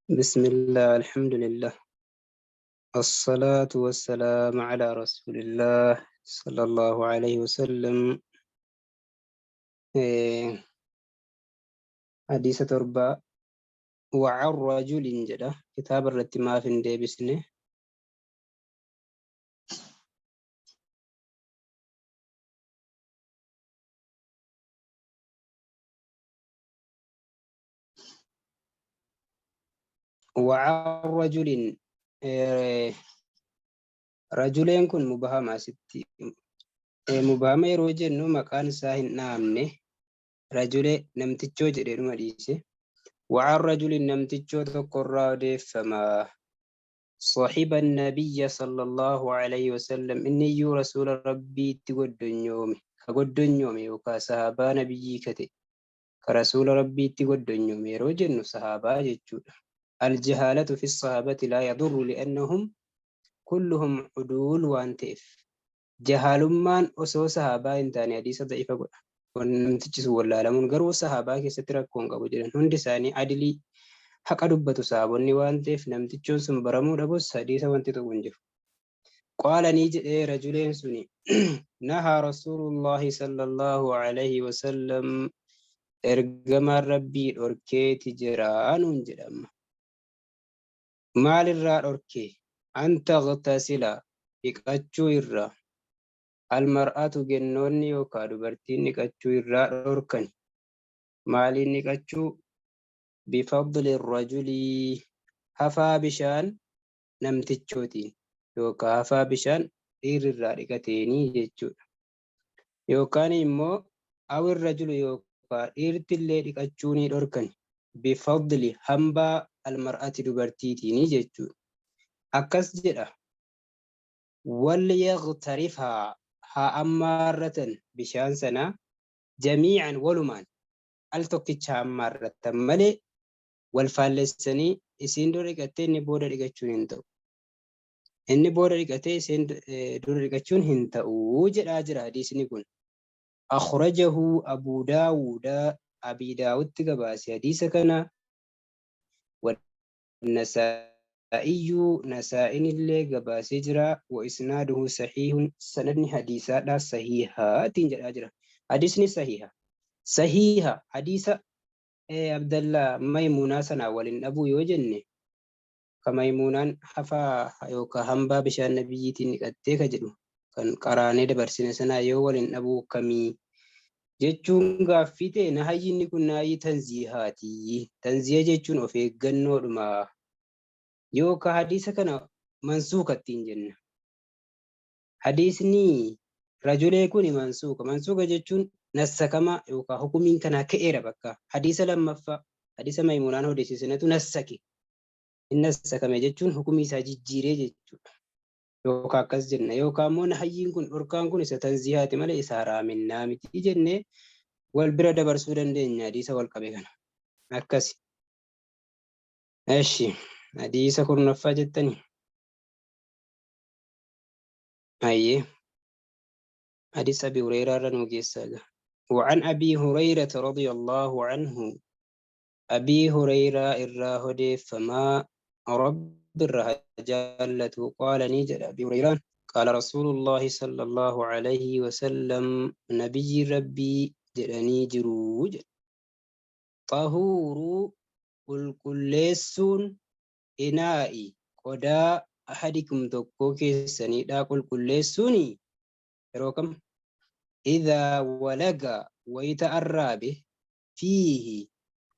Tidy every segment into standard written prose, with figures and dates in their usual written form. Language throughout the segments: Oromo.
بسم الله الحمد لله الصلاة والسلام على رسول الله صلى الله عليه وسلم. إيه، حديث تربة وعن رجل جدا كتاب الرتما في بسنه وعن رجل. إيه، رجلين كن مبهما ستي. مبهما يروج إنه مكان ساهن نامنه رجل نمتجو جدير مديسه. وعن رجل نمتجو تقرى فما صاحب النبي صلى الله عليه وسلم إني رسول ربي تقول يومي وكا صحابة نبي كتي كرسول ربي تقول يومي روجن صحابة جتشود. الجهالة في الصحابة لا يضر لأنهم كلهم عدول وانتف. جهال من أسو صحابة انتاني حديثة ضعيفة قد ونمتجسوا ولا لمن قروا صحابة كي ستركون قبو جدن هندي ساني عدلي حق دبتو صحابوني وانتف نمتجون سنبرمو دبوس حديثة وانتي تقول. قال نيجي رجلين سني نهى رسول الله صلى الله عليه وسلم ergama rabbii dhorkee jiraanuun jedhama. Maalirraa dhorke? An taghtasila dhiqachuu irraa. Almar'atu gennoonni yookaan dubartiin dhiqachuu irraa dhorkan. Maaliin dhiqachuu? Bifadli rajulii hafaa bishaan namtichootiin yookaan hafaa bishaan dhiirrirraa dhiqateenii jechuudha. Yookaan immoo awirra jiru yookaan dhiirtillee dhiqachuu ni dhorkan bifadli hambaa almar'ati dubartiitiin jechuudha. Akkas jedha walli yaqtarifhaa haa ammaarratan bishaan sanaa jamiican walumaan al tokkicha ammaarratan malee wal faallessanii isiin dura dhiqattee inni booda dhiqachuun hin ta'u. Inni booda dhiqatee isiin dura dhiqachuun hin ta'uu jedhaa jira hadiisni kun. أخرجه أبو داود أبي داود قباسي حديث كان والنسائي نسائن اللي قباسي جرا وإسناده صحيح سند حديثات صحيحة تنجر أجرا حديثني صحيحة صحيحة حديث عبد الله ميمونة سنة ولن أبو يوجن كميمونان حفا يوكا همبا بشان نبي تنكتك جدو kan qaraanee dabarsine sana yoo waliin dhabuu kamii jechuun gaaffii ta'e nahayyinni kun nahayyii tanziihaati. Tanziiha jechuun of eeggannoodhuma yookaan hadiisa kana mansuukattiin jenna. Hadiisni rajulee kun mansuuka. Mansuuka jechuun nassakama yookaan hukumiin kanaa ka'eera bakka. Hadiisa lammaffaa hadiisa Maymunaan odeessisanatu nassake. Inni nassakame jechuun hukumii isaa jijjiiree jechuudha. Yookaan akkas jenna yookaan immoo nahayyiin kun dhorkaan kun isa tanziihaati malee isa haraaminaa miti jennee wal bira dabarsuu dandeenya hadiisa wal qabe kana akkasi. Eshi hadiisa kurnaffaa jettanii ayyee hadiisa Abi Hurayraa irra nu geessaa. وعن أبي هريرة رضي الله عنه أبي هريرة الراهدي فما رب الرهجالة قال نيجر أبي هريرة قال رسول الله صلى الله عليه وسلم نبي ربي جراني جروج طهور الكليسون إنائي قدا أحدكم تكوكي سنيدا الكليسوني روكم إذا ولق ويتأرى فيه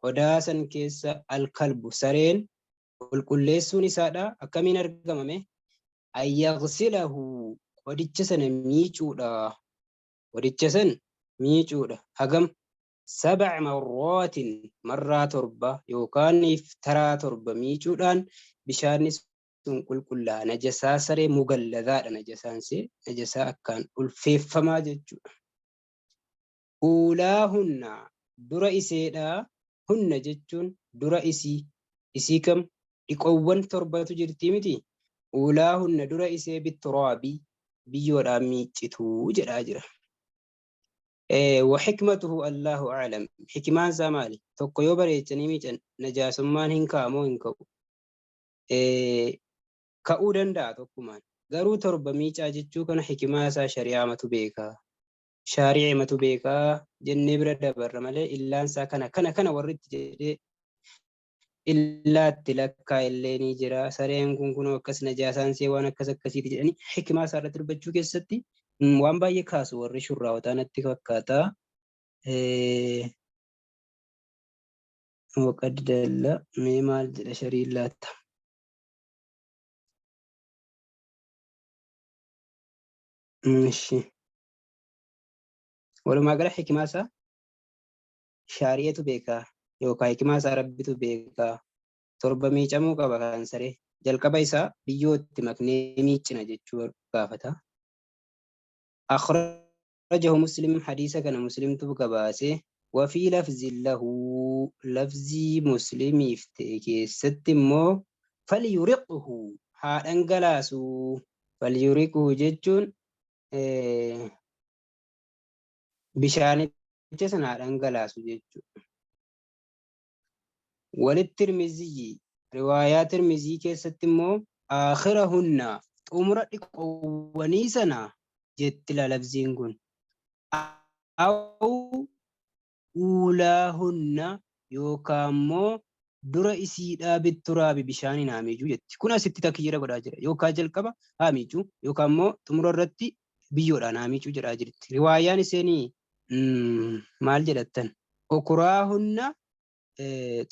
قداسا كيس الكلب سرين qulqulleessuun isaadha akkamiin argamame ayyagsilahu qodicha sana miicuudha hagam 7 marraatin marraa torba yookaan iftaraa torba miicuudhaan bishaanni sun qulqullaa najasaa saree mugalladaadha najasaa akkaan ulfeeffamaa jechuudha. Uulaahunna dura iseedha hunna jechuun dura isii kam dhiqowwan torbatu jirti miti uulaahunna dura isee bitturaabii biyyoodhaan miiccituu jedhaa jira. وحكمته الله أعلم حكمان زمالي توكو يو بريتشني ميچن نجاسمان هنكا مو هنكو ka'uu danda'a tokkumaan. Garuu torba miicaa jechuu kana hikimaa isaa shari'aamatu beekaa. Shari'aamatu beekaa jennee bira dabarra malee illaansaa kana warri itti jedhee illaatti lakkaa illee ni jira. Sareen kun akkas najaasaan see waan akkasiiti jedhanii hikimaa isaa irratti dubbachuu keessatti waan baay'ee kaasu warri shurraa'otaa natti fakkaata. Waqad dalla mee maal jedha shariin laatta? walumaa gala hikimaa isaa shari'atu beekaa yookaan hikimaa isaa rabbitu beekaa. Torba miicamuu qaba kan saree. Jalqaba isaa biyyootti maknee miicina jechuu gaafata. Akhrajahu Muslim hadiisa kana Muslimtu gabaase. Wafii lafzi lahu lafzii Muslimiif ta'e keessatti immoo falyuriqhu haa dhangalaasu. Falyuriqhu jechuun bishaanicha sana haa dhangalaasu jechuudha. Walittirmizii riwaayaa tirmizii keessatti immoo aakhirahunna xumura dhiqoowwanii sana jetti lafziin kun. Uulaahunna yookaan immoo dura isiidhaa bitturaabi bishaaniin haa miicuu jetti. Kun asitti takkiyyira godhaa jira. Yookaan jalqaba haa miicuu yookaan immoo xumura irratti biyyoodhaan haa miicuu jedhaa jirti. Riwaayaan iseenii maal jedhattan? Ukuraahunna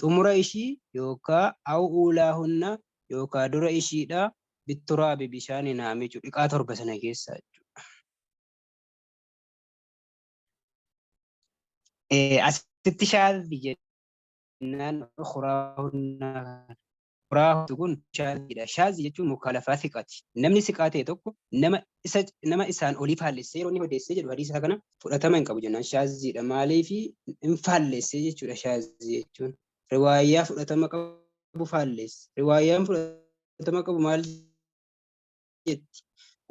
xumura ishii yookaan uulaahunna yookaan dura ishiidhaa bitturaabi bishaaniin haa miicuu dhiqaa torba sana keessaa jechuudha. Asitti shaadhi jennaan ukuraahunna. Ukuraahunni kun shaadhiidha. Shaadhi jechuun mukaalafaa siqaati. Namni siqaa ta'e tokko nama isaan olii faallessee yeroo inni odeessee jedhu hadiisa kana fudhatama hin qabu jennaan shaadhiidha. Maaliif hin faallessee jechuudha shaadhi jechuun. Riwaayaa fudhatama qabu faallesse. Riwaayaan fudhatama qabu maal jetti?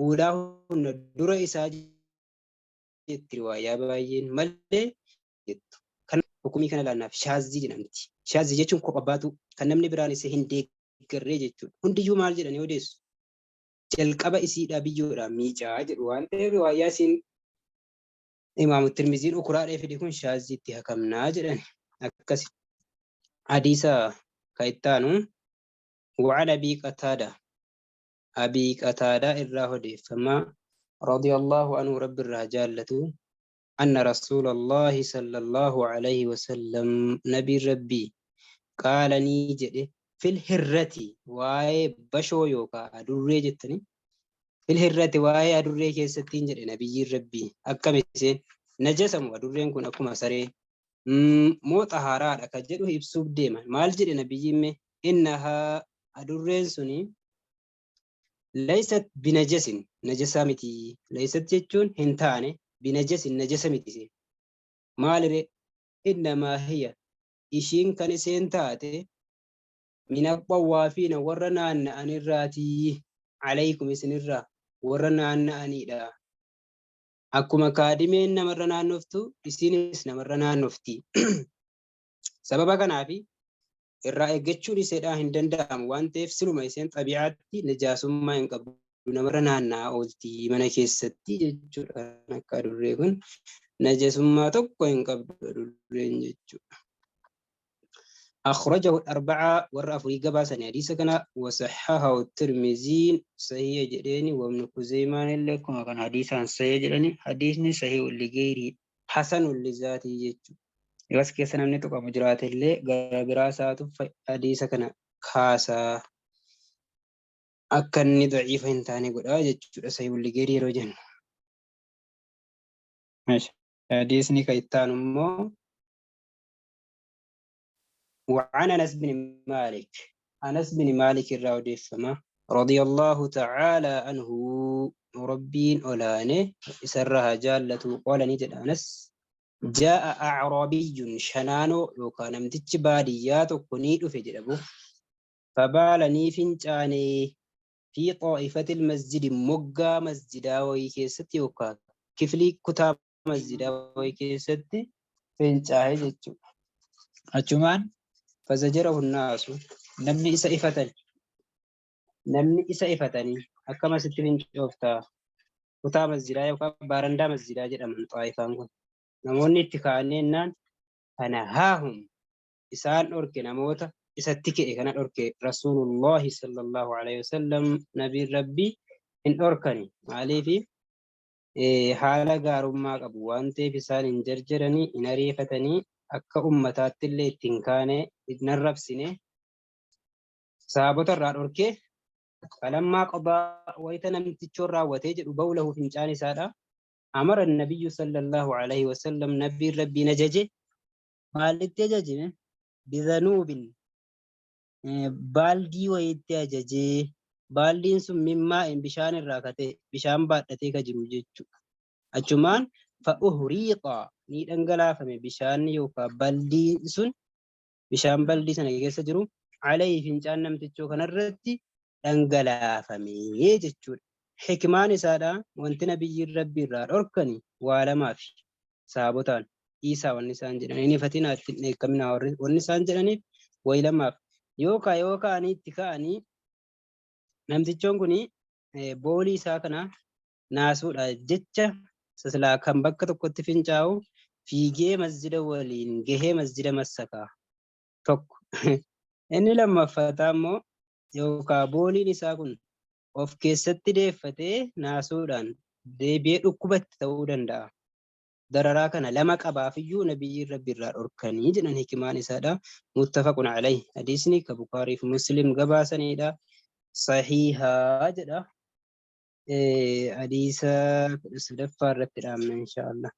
Uulaahunna dura isaa jetti riwaayaa baay'een malee jettu. Kan hukumii kana laannaaf shaadhi jedhamti. Shaadhi jechuun kopha baatu kan namni biraan isa hin deeggarree jechuudha. Hundiyyuu maal jedhanii odeessu? Jalqaba isiidhaa biyyoodhaan miicaa jedhu waan ta'eef riwaayaa isiin Imaamu Tirmiziin ukuraadhee fide kun shaadhiitti hakamnaa jedhani. Akkasi hadiisa kan itti aanu وعن أبي قتادة الراهدي فما رضي الله عنه رب الرجالة أن رسول الله صلى الله عليه وسلم نبي ربي قال نيجد في الهرة واي بشو يوكا أدوري جتني في الهرة واي أدوري كيستين جد نبي ربي أكمسين نجسم أدورين كن أكما سري مو طهارات أكجدو يبسوب ديما مال جد نبي مي إنها أدورين سني ليست بنجس نجسامتي ليست جتون هنتاني بنجس نجسامتي مالري إنما هي إشين كان سنتاتي من الطوافين ورنا أن الراتي عليكم سنرا ورنا أن أنيدا أكما كادمين نمرنا نفتو إسينس نمرنا نفتي سببا كان في الرأي جتشو لسيدا هندندام وانتف سلوما يسين طبيعاتي نجاسوما ينقبل نمرنا أن أولتي من كيستي جتشو أنا كادوريكون نجاسوما تقوى ينقبل جتشو. أخرجه الأربعة والرافعي قباسا حديث كان وصححه الترمذي صحيح جدني وابن خزيمة لكم كان حديثا صحيح جدني حديثني صحيح لغيري حسن لذاته يجو يواس كيسا نمني توقع مجرات اللي غراسات حديث كان خاصة أكني ضعيف انتاني قد آجت صحيح لغيري رجل ماشي حديثني كيتان مو وعن أنس بن مالك الراودي فما رضي الله تعالى عنه ربين أولانه سرها جالة قال نجد أنس جاء أعرابي شنانو وكان متج باديات كنيد في جلبه فبالني فنجاني في طائفة المسجد مقا مسجدا ويكيستي وكا كفلي كتاب مسجدا ويكيستي فنجاهي جتشو أجمان فزجره الناس نمني سئفة namni isa ifatanii akkama sitti fincooftaa kutaa masjidaa yookaan baarandaa masjidaa jedhaman xaa'ifaan kun namoonni itti ka'anneen kana haahum isaan dhorke namoota isatti ka'e kana dhorke rasuulullaahi sallallahu alaihi wasallam nabiin rabbii hin dhorkani maaliifi haala gaarummaa qabu waan ta'eef isaan hin jarjaranii hin ariifatanii akka ummataatti illee ittiin kaane hin arrabsine sahabota irraa dhorkee falammaa qadaa wayita namtichoon raawwatee jedhu bawlahu fincaan isaadha amara nabiyyu sallallahu alaihi wasallam nabiin rabbiin ajaje maalitti ajajime bizanuubin baaldii wayitti ajajee baaldiin sun mimmaa bishaan irraa kate bishaan baadhatee ka jiru jechuudha achumaan fa'uhriiqa ni dhangalaafame bishaan yookaan baldiin sun bishaan baldii sana keessa jiru alayhi fincaan namtichoo kanarratti dhangalaafame jechuudha. Hikmaan isaadha wanti nabiyyiin rabbii irraa dhorkani waa lamaaf sahabotaan isaa wanni isaan jedhaniif inni fatina itti eekamina wanni isaan jedhaniif wayi lamaaf yookaan itti ka'anii namtichoon kuni boolii isaa kana naasuudha jecha saslaa kan bakka tokkotti fincaa'u fiigee masjida waliin gahee masjida massakaa tokko inni lammaffataa immoo yookaan booliin isaa kun of keessatti deeffatee naasuudhaan deebi'ee dhukkubatti ta'uu danda'a. Dararaa kana lama qabaafiyyuu nabiyyiin rabbii irraa dhorkanii jedhan hikimaan isaadha. Muttafaqun alayhi hadiisni ka Bukaarii fi Muslim gabaasanidha. Sahihaa jedha. Hadiisa sadaffaa irratti dhaabna inshaallah.